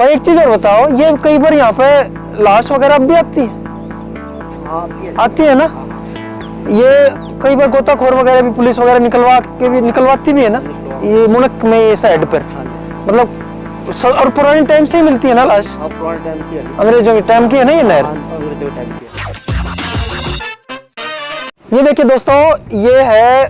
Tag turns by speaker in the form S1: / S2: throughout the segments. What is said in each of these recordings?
S1: भाई एक चीज और बताओ, ये कई बार यहाँ पे लाश वगैरह अब भी आती है? आती है ना। ये कई बार गोताखोर वगैरह भी, पुलिस वगैरह निकलवाती भी है ना ये मुनक में, ये साइड पर, मतलब और पुराने टाइम से ही मिलती है ना लाश?
S2: पुराने टाइम की है,
S1: अंग्रेजों के टाइम की है ना ये नहर।
S2: अंग्रेजों के टाइम की है।
S1: ये देखिए दोस्तों, ये है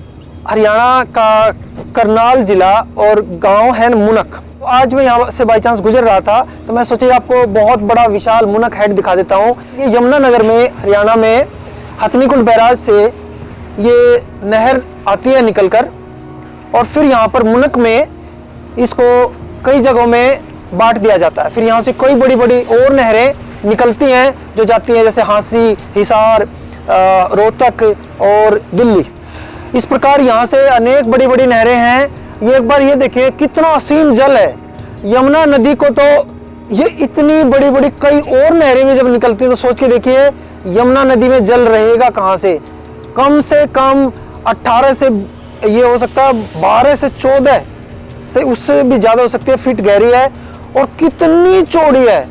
S1: हरियाणा का करनाल जिला और गांव है मुनक। आज मैं यहाँ से बाई चांस गुजर रहा था तो मैं सोचा आपको बहुत बड़ा विशाल मुनक हेड दिखा देता हूँ। ये यमुनानगर में, हरियाणा में हथनीकुंड बैराज से ये नहर आती है निकलकर, और फिर यहाँ पर मुनक में इसको कई जगहों में बांट दिया जाता है। फिर यहाँ से कई बड़ी बड़ी और नहरें निकलती हैं जो जाती हैं, जैसे हांसी, हिसार, रोहतक और दिल्ली। इस प्रकार यहाँ से अनेक बड़ी बड़ी नहरें हैं। ये एक बार ये देखिए कितना असीम जल है यमुना नदी को, तो ये इतनी बड़ी बड़ी कई और नहरें भी जब निकलती हैं तो सोच के देखिए यमुना नदी में जल रहेगा कहाँ से कम 18 से, ये हो सकता है 12 से 14 से, उससे भी ज्यादा हो सकती है, फीट गहरी है और कितनी चौड़ी है।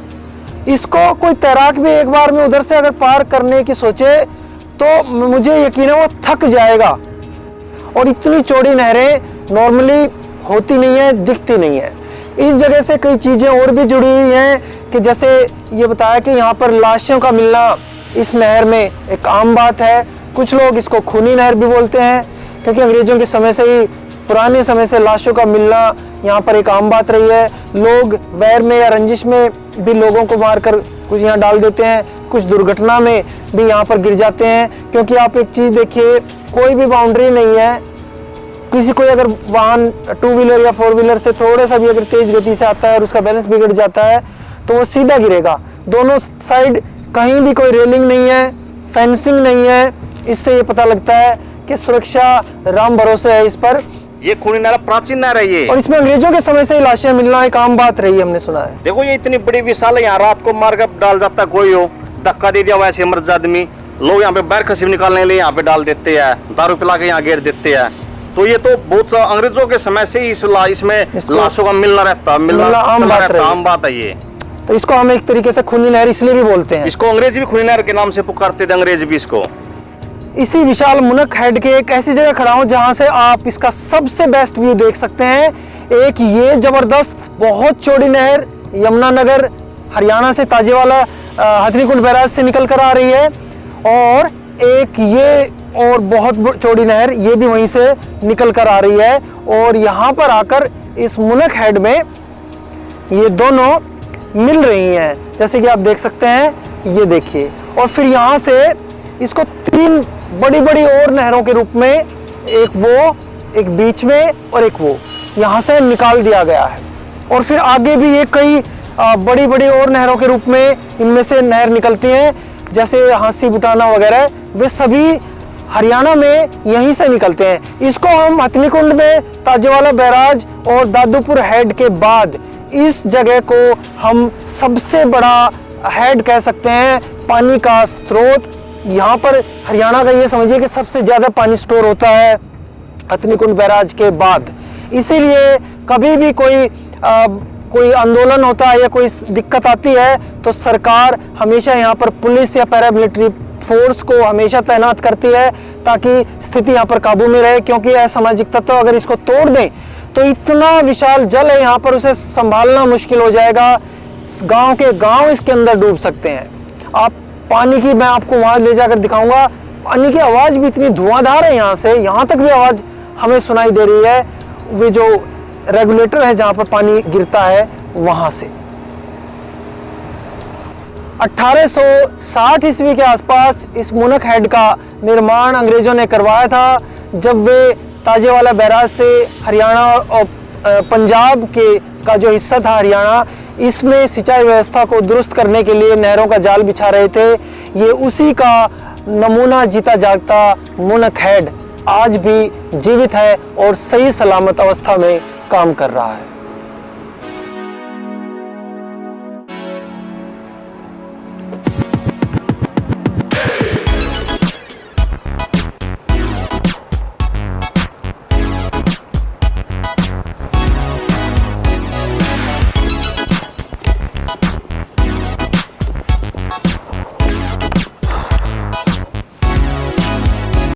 S1: इसको कोई तैराक भी एक बार में उधर से अगर पार करने की सोचे तो मुझे यकीन है वो थक जाएगा। और इतनी चौड़ी नहरें नॉर्मली होती नहीं है, दिखती नहीं है। इस जगह से कई चीजें और भी जुड़ी हुई हैं कि जैसे ये बताया कि यहाँ पर लाशों का मिलना इस नहर में एक आम बात है। कुछ लोग इसको खूनी नहर भी बोलते हैं क्योंकि अंग्रेजों के समय से ही, पुराने समय से लाशों का मिलना यहाँ पर एक आम बात रही है। लोग बैर में या रंजिश में भी लोगों को मारकर कुछ यहाँ डाल देते हैं, कुछ दुर्घटना में भी यहाँ पर गिर जाते हैं। क्योंकि आप एक चीज देखिए, कोई भी बाउंड्री नहीं है। किसी कोई अगर वाहन 2 व्हीलर या 4 व्हीलर से थोड़ा सा भी अगर तेज गति से आता है और उसका बैलेंस बिगड़ जाता है तो वो सीधा गिरेगा। दोनों साइड कहीं भी कोई रेलिंग नहीं है, फेंसिंग नहीं है। इससे ये पता लगता है कि सुरक्षा राम भरोसे है इस पर।
S3: ये खूनी नहर प्राचीन नहर है ये,
S1: और इसमें अंग्रेजों के समय से ही लाशें मिलना एक आम बात रही है, हमने सुना है।
S3: देखो ये इतनी बड़ी विशाल है, यहाँ रात को मार कर डाल जाता कोई हो, धक्का दे दिया वैसे मर जाता आदमी। लोग यहाँ पे बैर खसीब निकालने के लिए यहाँ पे डाल देते हैं, दारू पिला के यहाँ गिर देते हैं। तो ये तो बहुत अंग्रेजों के समय से ही इसमें लाशों का मिलना रहता, आम बात है ये।
S1: तो इसको हम एक तरीके से खूनी नहर इसलिए भी बोलते हैं।
S3: इसको अंग्रेज भी खूनी नहर के नाम से पुकारते थे, अंग्रेज भी इसको।
S1: इसी विशाल मुनक हेड के एक ऐसी जगह खड़ा हूं जहां से आप इसका सबसे बेस्ट व्यू देख सकते हैं। एक ये जबरदस्त बहुत चौड़ी नहर यमुनानगर हरियाणा से ताजेवाला हथनीकुंड बैराज से निकल कर आ रही है, और एक ये और बहुत चौड़ी नहर ये भी वहीं से निकल कर आ रही है। और यहाँ पर आकर इस मुनक हेड में ये दोनों मिल रही हैं, जैसे कि आप देख सकते हैं, ये देखिए। और फिर यहाँ से इसको 3 बड़ी बड़ी और नहरों के रूप में, एक वो, एक बीच में और एक वो, यहाँ से निकाल दिया गया है। और फिर आगे भी ये कई बड़ी बड़ी और नहरों के रूप में इनमें से नहर निकलती हैं, जैसे हांसी बुटाना वगैरह, वे सभी हरियाणा में यहीं से निकलते हैं। इसको हम हथनीकुंड में ताजेवाला बैराज और दादूपुर हेड के बाद इस जगह को हम सबसे बड़ा हेड कह सकते हैं, पानी का स्रोत। यहाँ पर हरियाणा का ये समझिए कि सबसे ज्यादा पानी स्टोर होता है हथनीकुंड बैराज के बाद। इसीलिए कभी भी कोई आंदोलन होता है या कोई दिक्कत आती है तो सरकार हमेशा यहाँ पर पुलिस या पैरामिलिट्री फोर्स को हमेशा तैनात करती है ताकि स्थिति यहाँ पर काबू में रहे। क्योंकि असामाजिक तत्व अगर इसको तोड़ दें तो इतना विशाल जल है यहाँ पर, उसे संभालना मुश्किल हो जाएगा। गांव के गांव इसके अंदर डूब सकते हैं। आप पानी की, मैं आपको वहां ले जाकर दिखाऊंगा, पानी की आवाज भी इतनी धुआंधार है, यहाँ से यहाँ तक भी आवाज हमें सुनाई दे रही है। वे जो रेगुलेटर है जहां पर पानी गिरता है वहां से। 1860 ईस्वी के आसपास इस मुनक हेड का निर्माण अंग्रेजों ने करवाया था, जब वे ताजेवाला बैराज से हरियाणा और पंजाब का जो हिस्सा था हरियाणा, इसमें सिंचाई व्यवस्था को दुरुस्त करने के लिए नहरों का जाल बिछा रहे थे। ये उसी का नमूना जीता जागता मुनक हेड आज भी जीवित है और सही सलामत अवस्था में काम कर रहा है।